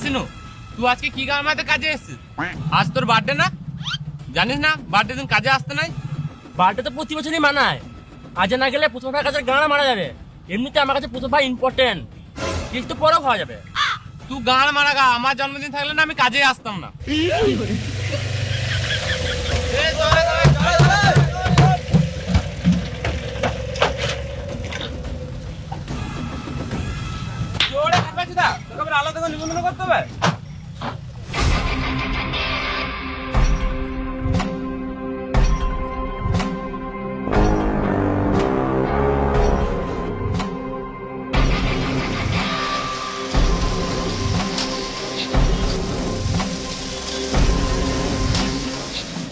সিনু, তুই আজকে কি গান মারাতে কাজে এসেছিস? আজ তোর বার্থডে না? জানিস না বার্থডে দিন কাজে আসতে নাই? বার্থডে তো প্রতি বছরই মানায়। আজ না গেলে পুষ্পা ভাইয়ের কাছে গান মারা যাবে। এমনিতে আমার কাছে পুষ্পা ভাই ইম্পর্টেন্ট, কিন্তু পরেও খাওয়া যাবে। তুই গান মারা গা, আমার জন্মদিন থাকলে না আমি কাজে আসতাম না। আলাদা করে নিবন্ধন করতে হবে।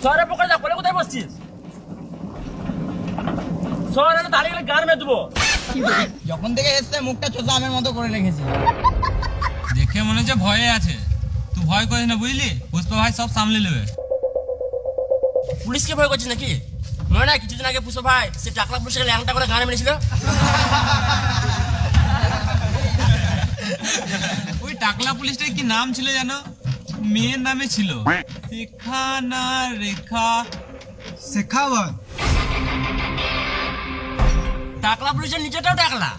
শহরে পোকা যা বলে কোথায় বসছিস? শহরে দাঁড়িয়ে গেলে গান মেয়ে দেবো। যখন থেকে এসছে মুখটা চোখা আমের মতো করে রেখেছে। দেখে মনে হচ্ছে ভয়ে আছে। তুই ভয় করিস না বুঝলি, পুষ্পা ভাই সব সামলে নেবে। পুলিশকে ভয় করছিস নাকি? মনে না কিছুদিন আগে পুষ্পা ভাই সে টাকলা পুলিশকে ল্যাংটা করে গান মেরেছিল? ওই টাকলা পুলিশটার কি নাম ছিল জানো? মেয়ের নামে ছিল শেখা না রেখা শেখাওয়াত। টাকলা পুলিশের নিচেটাও টাকলা।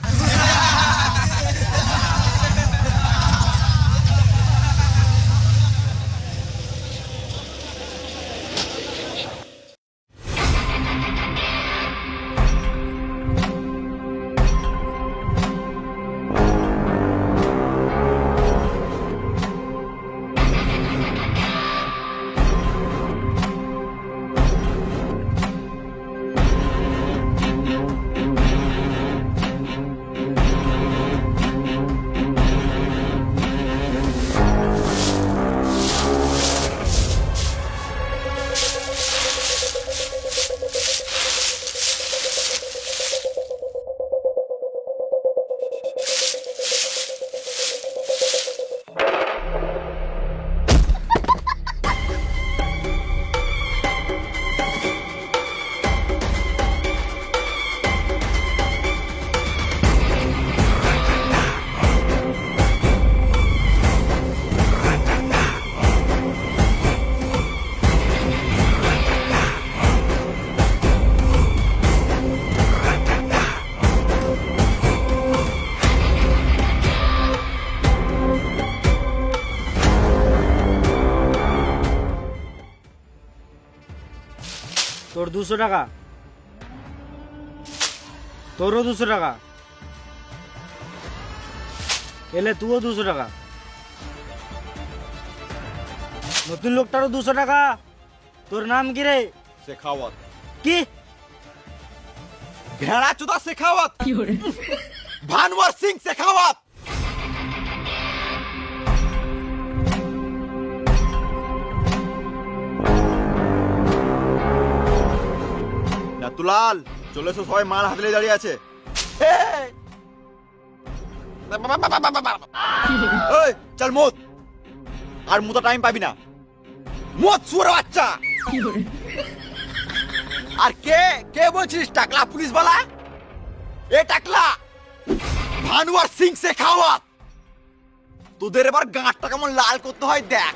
তোর 200 টাকা, তোরও 200 টাকা, এলে তুইও 200 টাকা, নতুন লোকটারও 200 টাকা। তোর নাম কি রে? শেখাওয়াত। কি ভেড়া চোদা শেখাওয়াত, ভানওয়ার সিং শেখাওয়াত। তুলাল চলে এসো, সবাই মার হাতে নিয়ে দাঁড়িয়ে আছে। এই, চল মত, আর মুতা টাইম পাবি না। মত শুয়োরের বাচ্চা। আর কে কে বলছিস টাকলা পুলিশ বালা? এ টাকলা ভানুয়ার সিং শেখাওয়াত। তোদের এবার গাঁটটা কেমন লাল করতে হয় দেখ।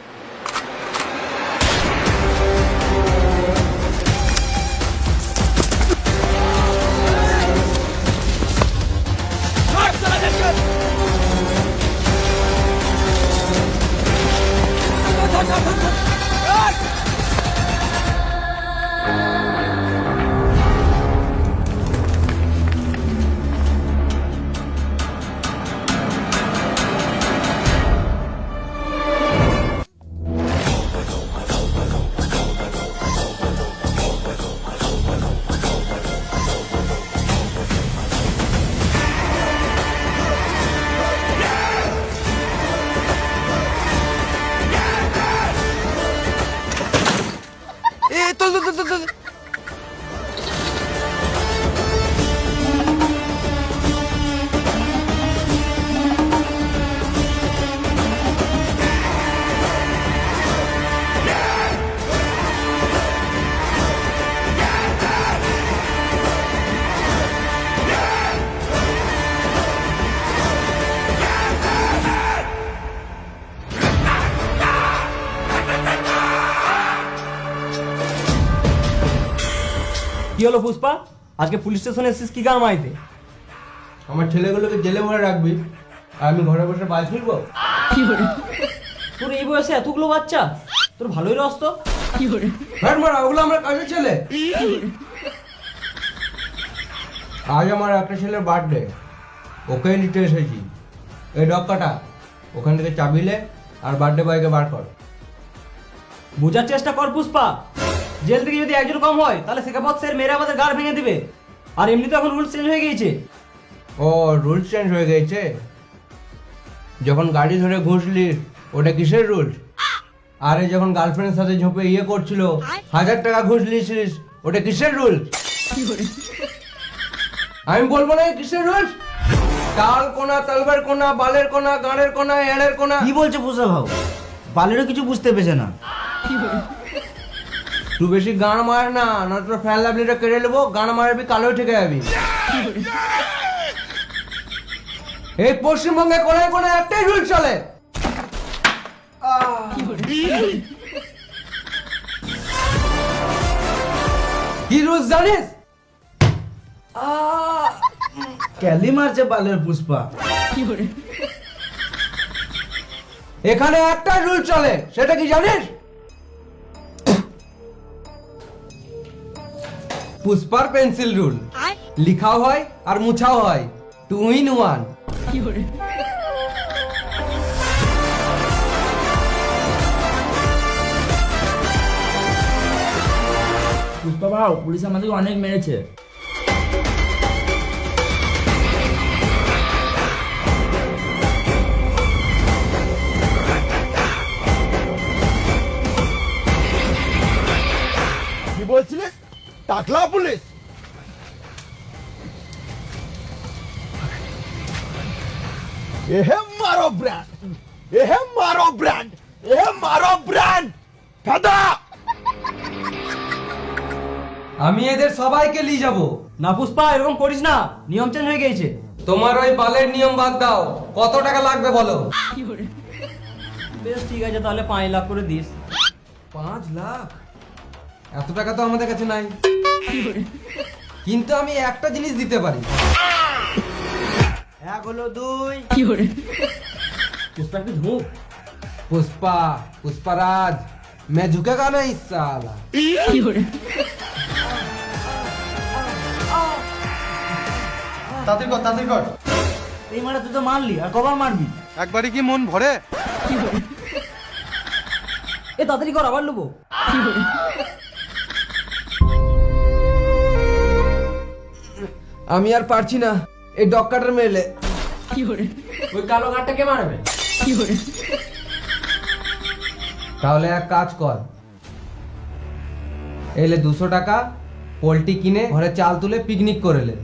কি হলো পুষ্পা, আজকে পুলিশ স্টেশনে এসেছিস কি কাম আইতে? আমার ছেলেগুলোকে জেলে ভরে রাখবি আর আমি ঘরে বসে বাল ছিড়বো? তোর এই বয়সে এতগুলো বাচ্চা, তোর ভালোই রস তো। হ্যাঁ মারা, ওগুলো আমার কাজের ছেলে। আজ আমার একটা ছেলের বার্থডে, ওকে নিতে এসেছি। এই ডগ কাটা, ওখান থেকে চাবিলে আর বার্থডে বয়কে বার কর। বোঝার চেষ্টা কর পুষ্পা, জেল থেকে যদি একজন কম হয় তাহলে শেখাপত স্যার মেরে আমাদের গাড় ভেঙে দিবে। আর এমনিতে এখন রুলস চেঞ্জ হয়ে গিয়েছে। ও রুলস চেঞ্জ হয়ে গেছে? যখন গাড়ি ধরে ঘুষলিস ওটা কিসের রুলস? আরে যখন গার্লফ্রেন্ডের সাথে ঝোপে করছিল 1000 টাকা ঘুষ লিয়েছিস, ওটা কিসের রুলস? আমি বলবো না কিসের রুলস? তাল কোনা, তলবার কোনা, বালের কোনা, গাঁড়ের কোনা, এড়ের কোনা। কি বলছে পুষ্পা ভাও? বালেরও কিছু বুঝতে পেরেছে না। তুই বেশি গান মার না, না তোর ফ্যান লাভলিটা কেড়ে নেবো, গান মারবি কালো ঠেকে যাবি। এই পশ্চিমবঙ্গে কোনায় কোনায় একটাই রুল চলে। কি রুলস জানিস? ক্যালি মারছে বালের পুষ্পা। এখানে একটা রুল চলে, সেটা কি জানিস? পুষ্পার পেন্সিল রুল, লিখাও হয় আর মুছাও হয়, 2 in 1। পুষ্পা ভাও, পুলিশ আমাদেরকে অনেক মেরেছে। কি বলছিলিস? টাকলা পুলিশ? এহে মারো ব্র্যান্ড, এহে মারো ব্র্যান্ড, এহে মারো ব্র্যান্ড। ফাদা আমি এদের সবাইকে নিয়ে যাব। না পুষ্পা, এরকম করিস না, নিয়ম চেঞ্জ হয়ে গিয়েছে। তোমার ওই বালের নিয়ম বাদ দাও, কত টাকা লাগবে বলো? বেশ ঠিক আছে, তাহলে 5 লাখ করে দিস। 5 লাখ? এত টাকা তো আমাদের কাছে নাই, কিন্তু আমি একটা জিনিস দিতে পারি। 1 হলো 2। পুষ্পা একটু ঝুঁক। पुष्पा, पुष्पराज, मैं झुकेगा नहीं साला। তাড়াতাড়ি কর, তাড়াতাড়ি কর। এই মারা তুই তো মারলি, আর কবার মারবি? একবারই কি মন ভরে? এ তাড়াতাড়ি কর, আবার নেবো। আমি আর পারছি না, এই ডগ কাটার মেলে। ওই কালো গাঁটটাকে মারবে। তাহলে এক কাজ কর, এলে 200 টাকা পোল্ট্রি কিনে ঘরে চাল তুলে পিকনিক করে লে।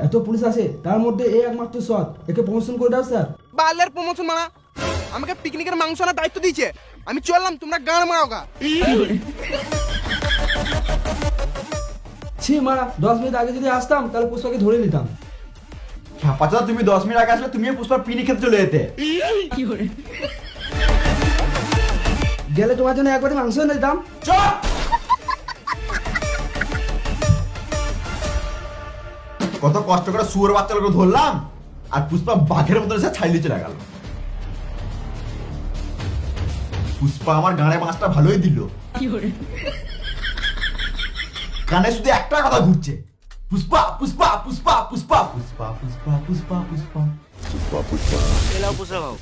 এত পুলিশ আছে, তার মধ্যে এই একমাত্র সৎ, একে প্রমোশন করে দাও স্যার। বালের প্রমোশন মারা, আমাকে পিকনিকের মাংস আনার দায়িত্ব দিয়েছে, আমি চললাম, তোমরা গান মারাওগা। ছি মারা, 10 মিনিট আগে যদি আসতাম তাহলে পুষ্পাকে ধরে নিতাম। ছাপাচা, তুমি 10 মিনিট আগে আসলে তুমিও পুষ্পার পিনি খেতে চলে যেতে। গেলে তোমার জন্য একবারে মাংস এনে দিতাম। চল। কত কষ্ট করে শুয়োর বাচ্চাগুলো ধরলাম, আর পুষ্পা বাঘের মতো এসে ছাইলে চলে গেল। পুষ্পা আমার গানে 5টা ভালোই দিল, কানে শুধু একটা কথা ঘুরছে, পুষ্পা পুষ্পা পুষ্পা পুষ্পা পুষ্পা পুষ্পা পুষ্পা পুষ্পা পুষ্পা পুষ্পা। এলাও পুষ্পা ভাও।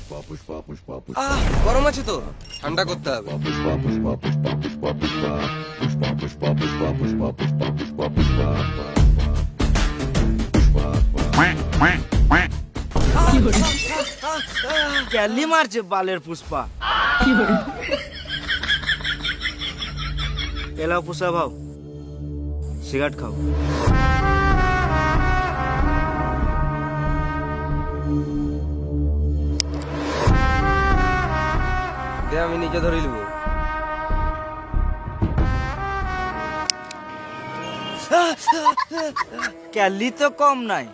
গরম আছে তো, ঠান্ডা করতে হবে। পুষ্পা পুষ্পা পুষ্পা পুষ্পা পুষ্পা পুষ্পা পুষ্পা পুষ্পা পুষ্পা পুষ্পা পুষ্পা পুষ্পা। ক্যালি মারছে বালের পুষ্পা। এলাও পুষ্পা ভাও, সিগারেট খাও। আমি নিজে ধরে নিব। ক্যালি তো কম নাই।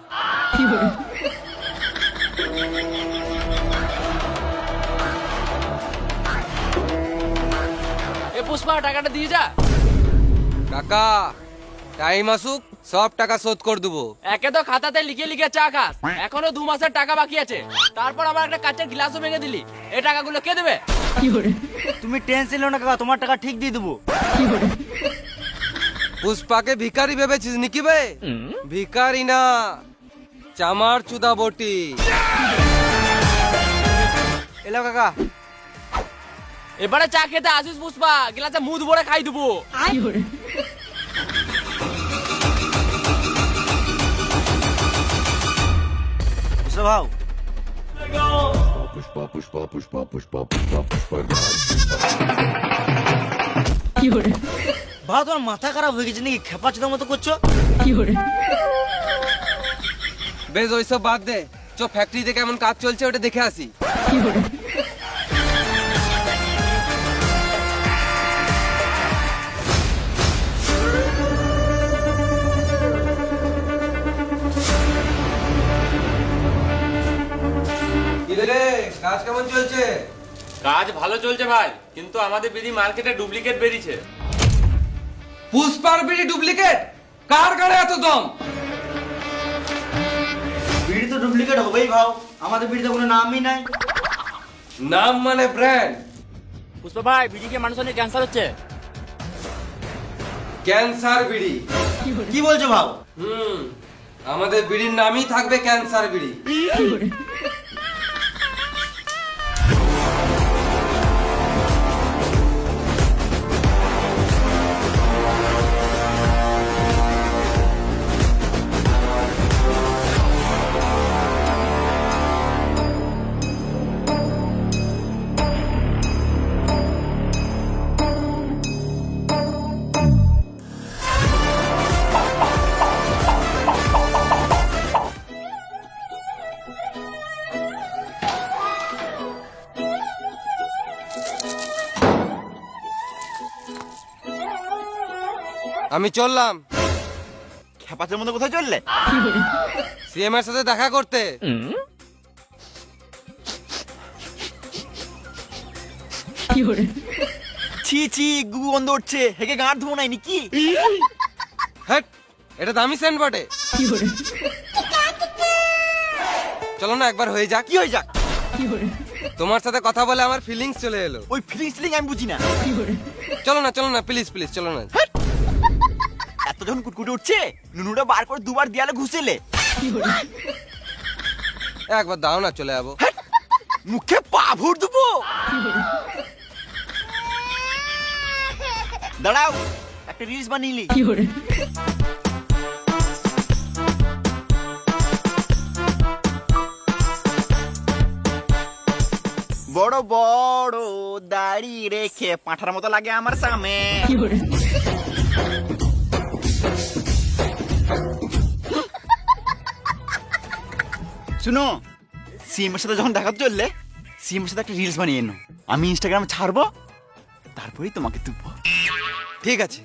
এ পুষ্পা টাকাটা দিয়ে যা। কাকা টাইম আসুক সব টাকা শোধ করে দেবো। একে তো খাতাতে লিখে লিখে চা খাস, এখনো 2 মাসের টাকা বাকি আছে, তারপর আবার একটা কাঁচের গ্লাসও ভেঙে দিলি। এই টাকাগুলো কে দেবে? তুমি টেনশন নিও না কাকা, তোমার টাকা ঠিক দিয়ে দেবো। পুষ্পাকে ভিখারি ভেবেছিস নাকি বে? ভিখারি না, চামার চুদা বটি। এলো কাকা। এবারে চা খেতে আসিস পুষ্পা, গ্লাসে মুদ ভরে খাই দেবো। ভাও ভাও তোমার মাথা খারাপ হয়ে গেছে নাকি? খেপা চোদার মতো করছো। বেশ ওইসব বাদ দে, চ ফ্যাক্টরিতে কেমন কাজ চলছে ওটা দেখে আসি। কাজ কেমন চলছে? কাজ ভালো চলছে ভাই, কিন্তু আমাদের বিড়ি মার্কেটে ডুপ্লিকেট বেরিয়েছে। পুষ্পার বিড়ি ডুপ্লিকেট? কার গাড়ে এত দম? বিড়ি তো ডুপ্লিকেট হবেই ভাও, আমাদের বিড়িতে কোনো নামই নাই। নাম মানে ব্র্যান্ড। পুষ্পা ভাই, বিড়িকে মানুষের অনেক ক্যান্সার হচ্ছে। ক্যান্সার বিড়ি? কি বলছো ভাও? আমাদের বিড়ির নামই থাকবে ক্যান্সার বিড়ি। আমি চললাম। খেপাচের মধ্যে কোথায় চললে? সিএম এর সাথে দেখা করতে। ছি ছি, গুগু গন্ধ উঠছে, হেগে গাঁট ধুবো নাই নাকি? হ্যাট, এটা দামি সেন্ট বটে। চলো না একবার হয়ে যাক। কি হয়ে যাক? তোমার সাথে কথা বলে আমার ফিলিংস চলে এলো। ওই ফিলিং আমি বুঝি না। চলো না প্লিজ প্লিজ চলো না। এত যখন কুটকুটে উঠছে, নুনুটা বার করে দুবার দেয়ালে ঘুষেলে। একবার দাও না, চলে যাবো। মুখে পা ভর দেবো। দাঁড়াও, একটা রিলস বানিয়ে বড় বড় দাড়ি রেখে পাঁঠার মতো লাগে আমার সামনে। শুনো, সিএমের সাথে যখন দেখা চললে, সিএমের সাথে একটা রিলস বানিয়ে এনো, আমি ইনস্টাগ্রামে ছাড়বো, তারপরেই তোমাকে তুলবো। ঠিক আছে।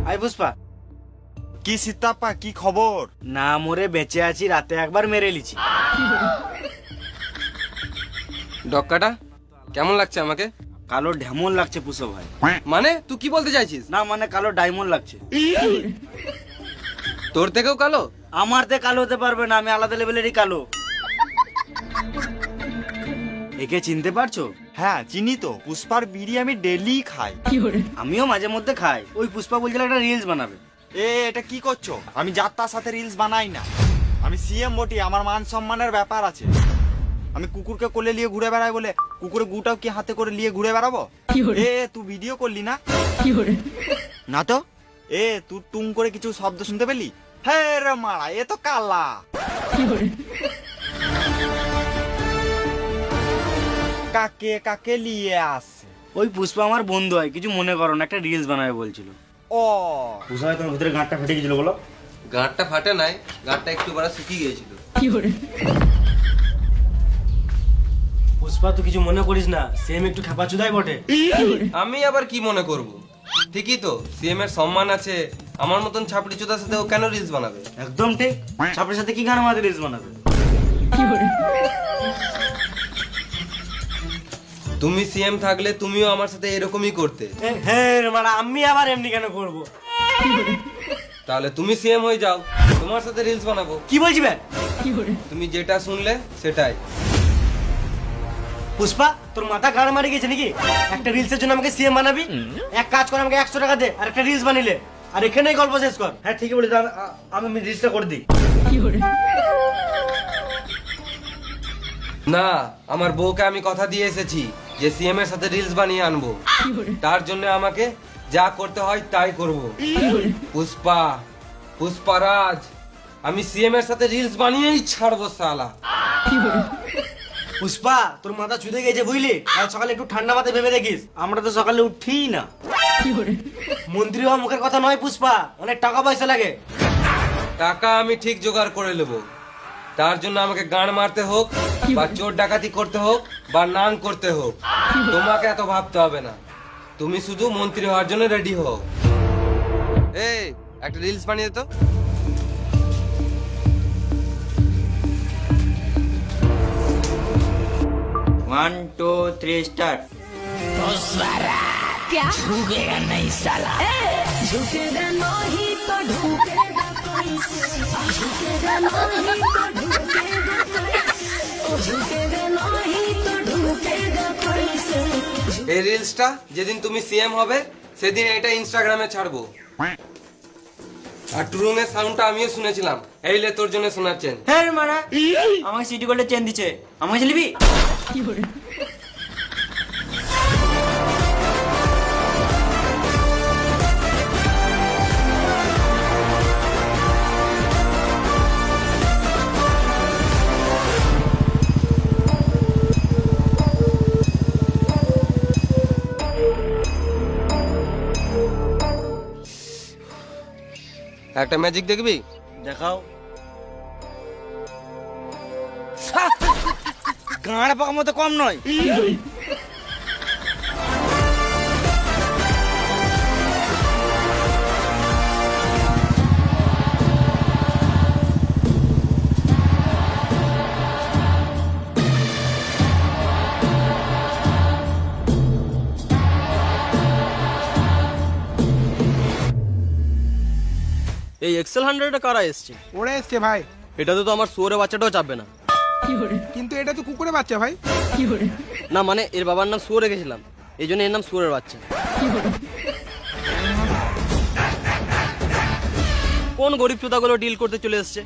আই পুষ্পা। কি সীতাপ্পা, কি খবর? না মরে বেঁচে আছি, রাতে একবার মেরে লিছি। ডক্কাটা কেমন লাগছে আমাকে? কালো ঢেমন লাগছে পুষো ভাই। মানে তুই কি বলতে চাইছিস? না মানে কালো ডায়মন্ড লাগছে। তোর থেকেও কালো? আমার তে কালো হতে পারবে না, আমি আলাদা লেভেলেরই কালো। একে চিনতে পারছো? হ্যাঁ চিনি তো, পুষ্পার বিড়ি আমি ডেলি খাই। আমিও মাঝে মধ্যে খাই। ওই পুষ্পা বলছিল একটা রিলস বানাবে। এটা কি করছো? আমি যার তার সাথে রিলস বানাই না, আমি সিএম বটি, আমার মান সম্মানের ব্যাপার আছে। আমি কুকুরকে কোলে নিয়ে ঘুরে বেড়াই বলে কুকুরের গুটাও কি হাতে করে নিয়ে ঘুরে বেড়াবো? তুই ভিডিও করলি না? না তো। তুই টুং করে কিছু শব্দ শুনতে পেলি? হ্যাঁ রে মারা, এ তো কালা। কাকে কাকে নিয়ে আসে? ওই পুষ্পা আমার বন্ধু হয়, কিছু মনে করো না, একটা রিলস বানাবে বলছিল। ও বুঝাই তোমার ভিতরে গাঁটটা ফেটে গেছিল বলো? গাঁটটা ফাটে নাই, গাঁটটা একটু বড় শুকিয়ে গিয়েছিল। পুষ্পা তুই কিছু মনে করিস না, সেম একটু খেপাচুদাই বটে। আমি আবার কি মনে করব? ঠিকই তো, সিএম এর সম্মান আছে, আমার মতন ছাপড়ি চোদার সাথে ও কেন রিলস বানাবে? একদম ঠিক। ছাপের সাথে কি গান আমাদের রিলস বানাবে? তুমি সিএম থাকলে তুমিও আমার সাথে এরকমই করতে। হ্যাঁ মানে আমি আবার এমনি কেন করবো? তাহলে তুমি সিএম হয়ে যাও, তোমার সাথে রিলস বানাবো। কি বলছি ভাই? তুমি যেটা শুনলে সেটাই। পুষ্পা তোর মাথা গাড় মারি গেছে নাকি? একটা রিলসের জন্য আমাকে সিএম বানাবি? এক কাজ কর, আমাকে 100 টাকা দে আর একটা রিলস বানিলে, আর এখানেই গল্প শেষ কর। হ্যাঁ ঠিকই বলি, আমি রিলসটা করে দিই। না, আমার বউকে আমি কথা দিয়ে এসেছি যে সিএম এর সাথে রিলস বানিয়ে আনবো। তার জন্য আমাকে যা করতে হয় তাই করব। পুষ্পা, পুষ্পারাজ, আমি সিএম এর সাথে রিলস বানিয়েই ছাড়বো শালা। পুষ্পা তোর মাথা চুদে গেছে বুঝলি? আর সকালে একটু ঠান্ডা মাথায় ভেবে দেখিস। আমরা তো সকালে উঠিই না। মন্ত্রী হওয়া মুখের কথা নয় পুষ্পা, অনেক টাকা পয়সা লাগে। টাকা আমি ঠিক জোগাড় করে নেবো। তার জন্য আমাকে গান মারতে হোক, বা চোর ডাকাতি করতে হোক, বা নাং করতে হোক, তোমাকে এত ভাবতে হবে না। তুমি শুধু মন্ত্রী হওয়ার জন্য রেডি হও। এই একটা রিলস বানিয়ে দে তো। One two three start. क्या झुकेगा नहीं साला झुकेगा नहीं तो ढूकेगा कैसे झुकेगा नहीं तो ढूकेगा कैसे झुकेगा नहीं तो ढूकेगा कैसे এই রিলসটা যেদিন তুমি সিএম হবে সেদিন এটা ইনস্টাগ্রামে ছাড়বো। আর টুরুমের সাউন্ডটা আমিও শুনেছিলাম। এই লে তোর জন্য শোনাচ্ছেন। হ্যাঁ রে মারা, আমাকে সিটি গোল্ডে চেন দিচ্ছে, আমাকে লিবি? একটা ম্যাজিক দেখবি? দেখাও। গাঁড় পাকার মতো কম নয়। এই এক্সেল 100 কারা এসছে? ওরা এসছে ভাই। এটাতে তো আমার শুয়োরের বাচ্চাটাও চাপবে না। কিন্তু এটা তো কুকুরের বাচ্চা ভাই। না মানে এর বাবার নাম শুয়োর রেখেছিলাম, এই জন্য এর নাম শুয়োরের বাচ্চা। কোন গরিব চোদাগুলো ডিল করতে চলে এসছে?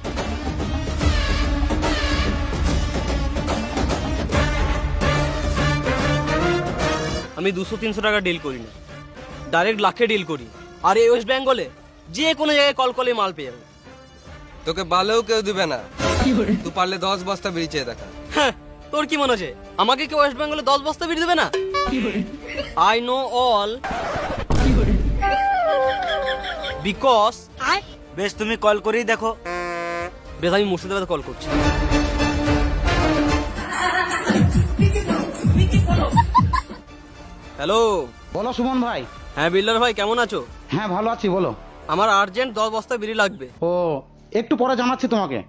আমি 200-300 টাকা ডিল করি না, ডাইরেক্ট লাখে ডিল করি। আর এই ওয়েস্ট বেঙ্গলে যে কোনো জায়গায় কল করলে মাল পেয়ে যাবে। তোকে বালেও কেউ দিবে না। তুই পারলে 10 বস্তা বিড়ি চেয়ে দেখা। হ্যাঁ, তোর কি মনে হচ্ছে আমাকে কেউ ওয়েস্ট বেঙ্গলে 10 বস্তা বিড়ি দেবে না? I know all because. বেশ তুমি কল করেই দেখো। বেশ, আমি মুর্শিদাবাদে কল করছি। হ্যালো। বলো সুমন ভাই। হ্যাঁ বিল্ডার ভাই, কেমন আছো? হ্যাঁ ভালো আছি, বলো। আমার আর্জেন্ট 10 বস্তা বিড়ি লাগবে। ও একটু পরে জানাচ্ছি তোমাকে।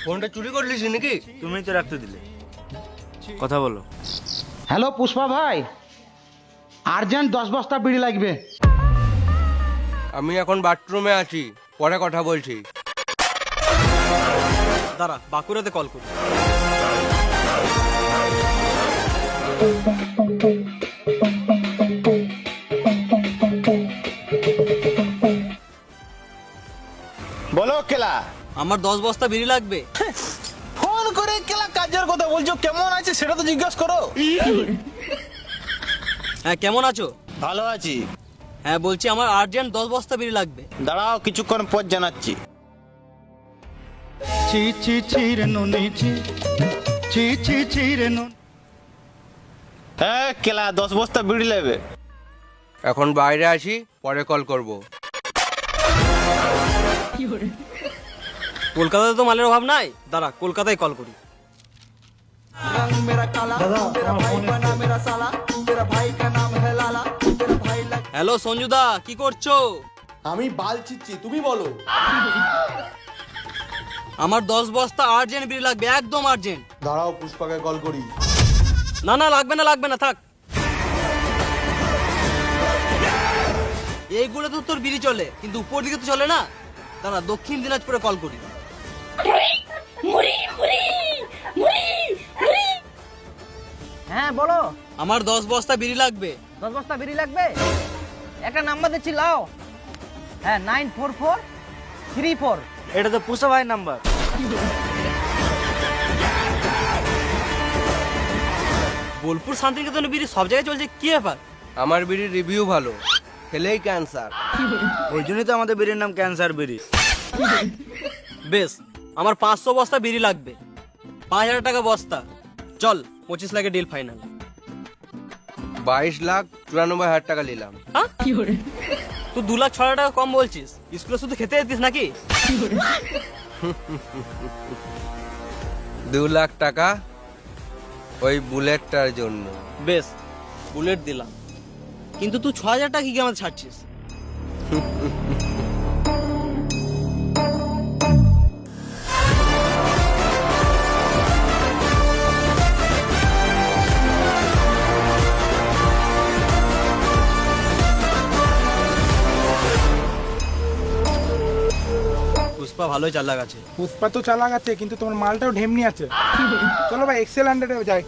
ফোনটা চুরি করলিস নাকি? তুমি তো রাখতে দিলে, কথা বলো। হ্যালো পুষ্পা ভাই, আর্জেন্ট 10 বস্তা বিড়ি লাগবে। আমি এখন বাথরুমে আছি, পরে কথা বলছি। দাঁড়া, বাঁকুড়াতে কল করি। বলো কেলা। আমার 10 বস্তা বিড়ি লাগবে। ফোন করে কেলা কাজের কথা বলছো, কেমন আছে সেটা তো জিজ্ঞাসা করো। হ্যাঁ, কেমন আছো? ভালো আছি। হ্যাঁ বলছি আমার আর্জেন্ট 10 বস্তা বিড়ি লাগবে। দাঁড়াও কিছুক্ষণ পর জানাচ্ছি। হ্যাঁ কেলা 10 বস্তা বিড়ি নেবে। এখন বাইরে আসি, পরে কল করব। কলকাতাতে তো মালের অভাব নাই, দাঁড়া কলকাতায় কল করি। হ্যালো সঞ্জুদা, কি করছো? আমি বাল চিচ্ছি, তুমি বলো। আমার 10 বস্তা আর্জেন্ট বিড়ি লাগবে, একদম আর্জেন্ট। দাঁড়াও পুষ্পাকে কল করি। না না লাগবে না থাক। এইগুলো তো তোর বিড়ি চলে, কিন্তু উপর দিকে তো চলে না। দাঁড়া দক্ষিণ দিনাজপুরে কল করি। হ্যাঁ বলো, আমার 10 বস্তা বিড়ি লাগবে। 10 বস্তা বিড়ি লাগবে? একটা নাম্বার দিচ্ছি, লাও। হ্যাঁ 94434। এটা তো পুষ্পা ভাই নাম্বার। বোলপুর শান্তিনিকেতনে বিড়ি সব জায়গায় চলছে, কি ব্যাপার? আমার বিড়ির রিভিউ ভালো, খেলেই ক্যান্সার। ওই জন্যই তো আমাদের বিড়ির নাম ক্যান্সার বিড়ি। বেশ, আমার 500 বস্তা বিড়ি লাগবে, 5000 টাকা বস্তা। চল 25 লাখে ডিল ফাইনাল। 22,94,000 টাকা নিলাম। তুই 2,06,000 টাকা কম বলছিস? স্কুলে শুধু খেতে যেতিস নাকি? 2 লাখ টাকা ওই বুলেটটার জন্য। বেশ, বুলেট দিলাম, কিন্তু তুই 6,000 টাকা কি আমাদের ছাড়ছিস? পুষ্পা ভালোই চালাক আছে। পুষ্পা তো চালাক আছে, কিন্তু তোমার মালটাও ঢেমনি আছে। চলো ভাই এক্সেল 100 যাই।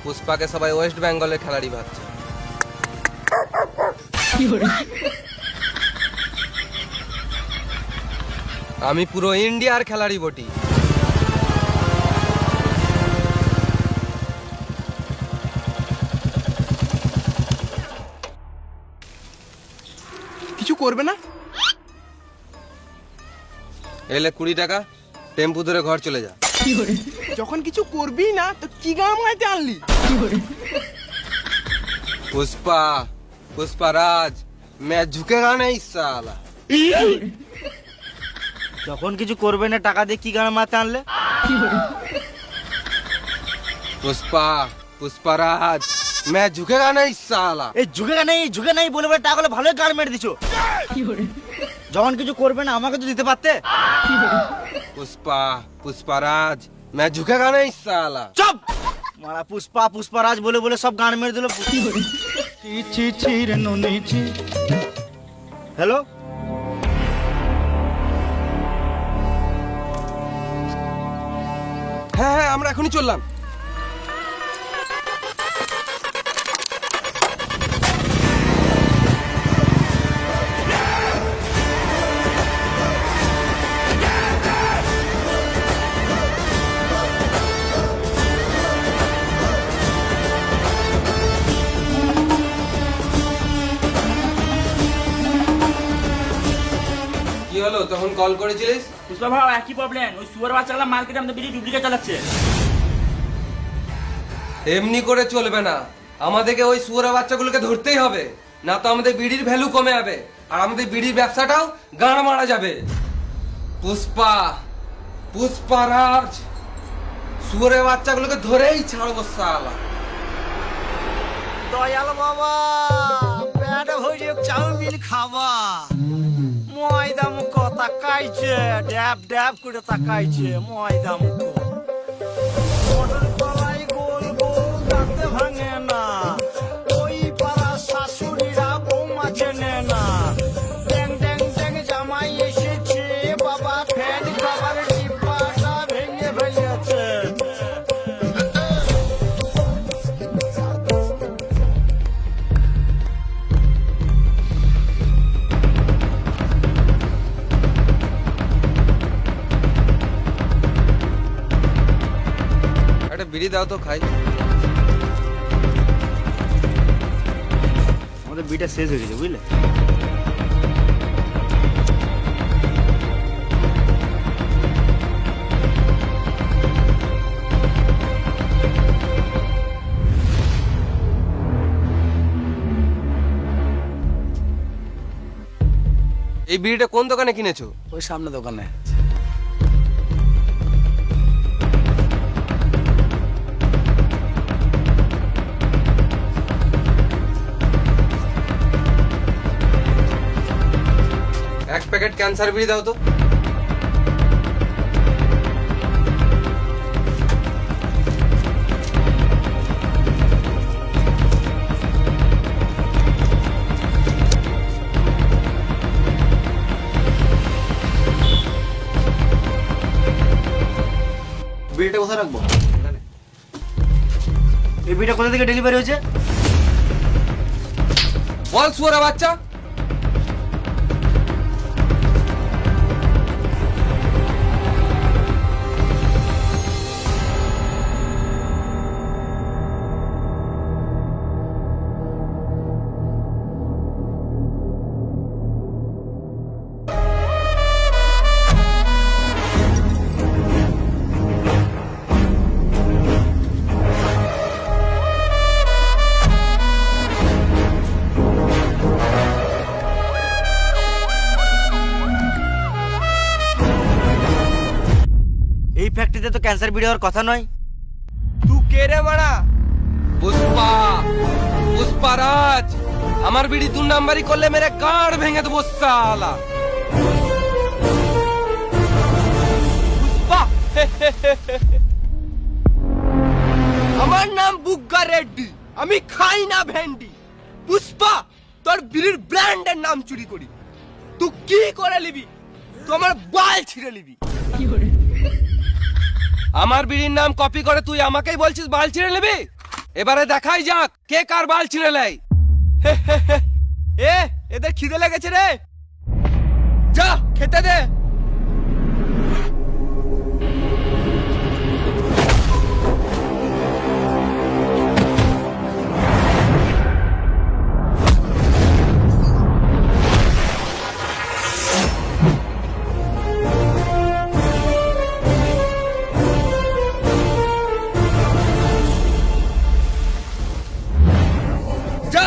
পুষ্পাকে সবাই ওয়েস্ট বেঙ্গলের খেলাড়ি ভাবছে। আমি পুরো ইন্ডিয়ার খেলাড়ি বটি। কিছু করবে না? এলে 20 টাকা, টেম্পু ধরে ঘর চলে যা। যখন কিছু করবি না তো কি গান মাইতে আনলি? पुष्पराज मैं झुकेगा नहीं साला। যখন কিছু করবে না টাকা দিয়ে কি গান মারতে আনলে? पुष्पराज मैं झुकेगा नहीं साला। এই ঝুঁকে নাই বলে বলে টাকা ভালোই গান মেরে দিছো। যখন কিছু করবে না আমাকে তো দিতে পারতে। पुष्पराज मैं झुकेगा नहीं साला। চুপ! মারা পুষ্পারাজ বলে বলে সব গান মেরে দিল। হ্যালো, হ্যাঁ হ্যাঁ আমরা এখনই চললাম। কি হলো, তখন কল করেছিলিস? পুষ্পা ভাই একই প্রবলেম, ওই সুয়ার বাচ্চাগুলো মার্কেটে আমাদের বিড়ি ডুপ্লিকেট চালাচ্ছে। এমনি করে চলবে না, আমাদেরকে ওই শুয়োরের বাচ্চাগুলোকে ধরতেই হবে, না তো আমাদের বিড়ির ভ্যালু কমে যাবে আর আমাদের বিড়ির ব্যবসাটাও গান মারা যাবে। পুষ্পারাজ শুয়োরের বাচ্চাগুলোকে ধরেই ছাড়বো সালা। দয়াল বাবা পেট ভরে চাউমিন খাবা। ময়দা মুখ তাকাইছে, ড্যাব ড্যাব করে তাকাইছে ময়দা মুখ। মটর কলাই গোল গোল দাঁতে ভাঙে না, ওই পাড়া শাশুড়িরা বৌমা চেনে না। ড্যাং ড্যাং ড্যাং জামাই এসেছে, বাবা ফ্যান খাবার ডিব্বাটা ভেঙে ফেলেছে। একটা বিড়ি দাও তো খাই। আমাদের বিটা শেষ হয়ে গেছে বুঝলে। এই বিড়িটা কোন দোকানে কিনেছো? ওই সামনে দোকানে। এক প্যাকেট ক্যান্সার বিড়ি দাও তো। বিড়িটা কোথায় রাখবো? এই বিড়িটা কোথা থেকে ডেলিভারি হয়েছে? বল শুয়োরা বাচ্চা। এই ফ্যাক্টরিতে তো ক্যান্সার বিড়ি হওয়ার কথা নয়। তুই কে রে মারা? পুষ্পা, পুষ্পারাজ। আমার বিড়ি 2 নাম্বারি করলে মেরে গাঁড় ভেঙে দেবো সালা। পুষ্পা আমার নাম বুগ্গা রেড্ডি, আমি খাই না ভেন্ডি। পুষ্পা তোর বিড়ির ব্র্যান্ডের নাম চুরি করি। তুই কি করে নিবি? তুই আমার বাল ছিঁড়ে নিবি। আমার বিড়ির নাম কপি করে তুই আমাকেই বলছিস বাল ছিঁড়ে নিবি? এবারে দেখাই যাক কে কার বাল ছিঁড়ে নেয়। এদের খিদে লেগেছে রে, যা খেতে দে। যা।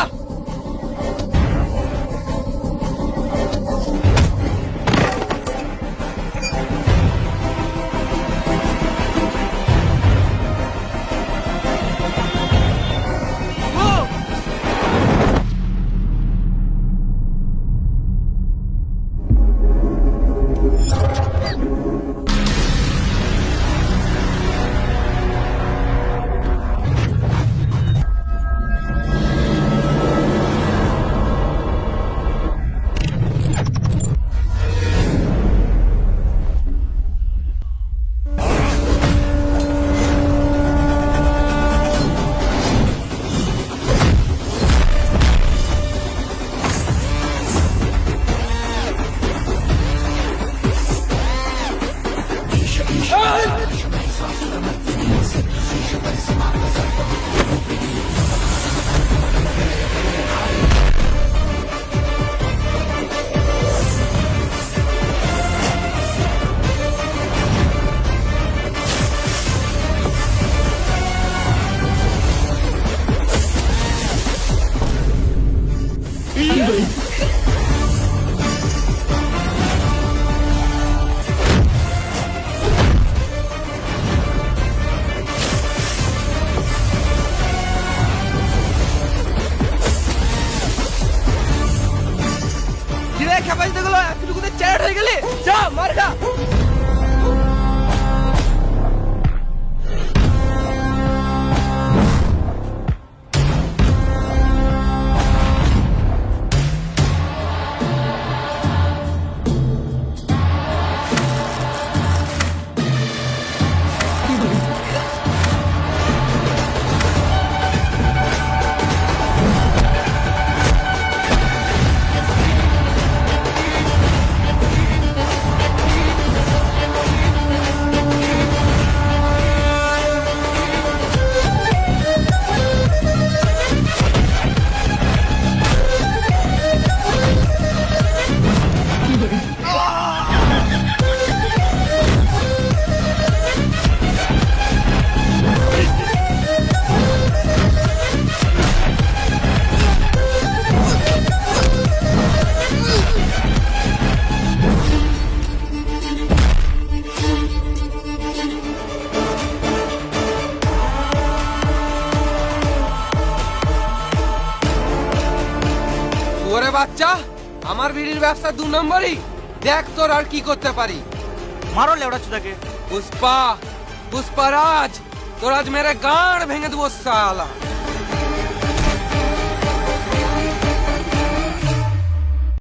যা মার খা। আমার বিড়ির ব্যবসা 2 নম্বরই, দেখ তোর আর কি করতে পারি। মারো লেওড়া চুদাকে। পুষ্পা, পুষ্পারাজ, তোর আজ মেরে গাঁড় ভেঙে দেবো সালা।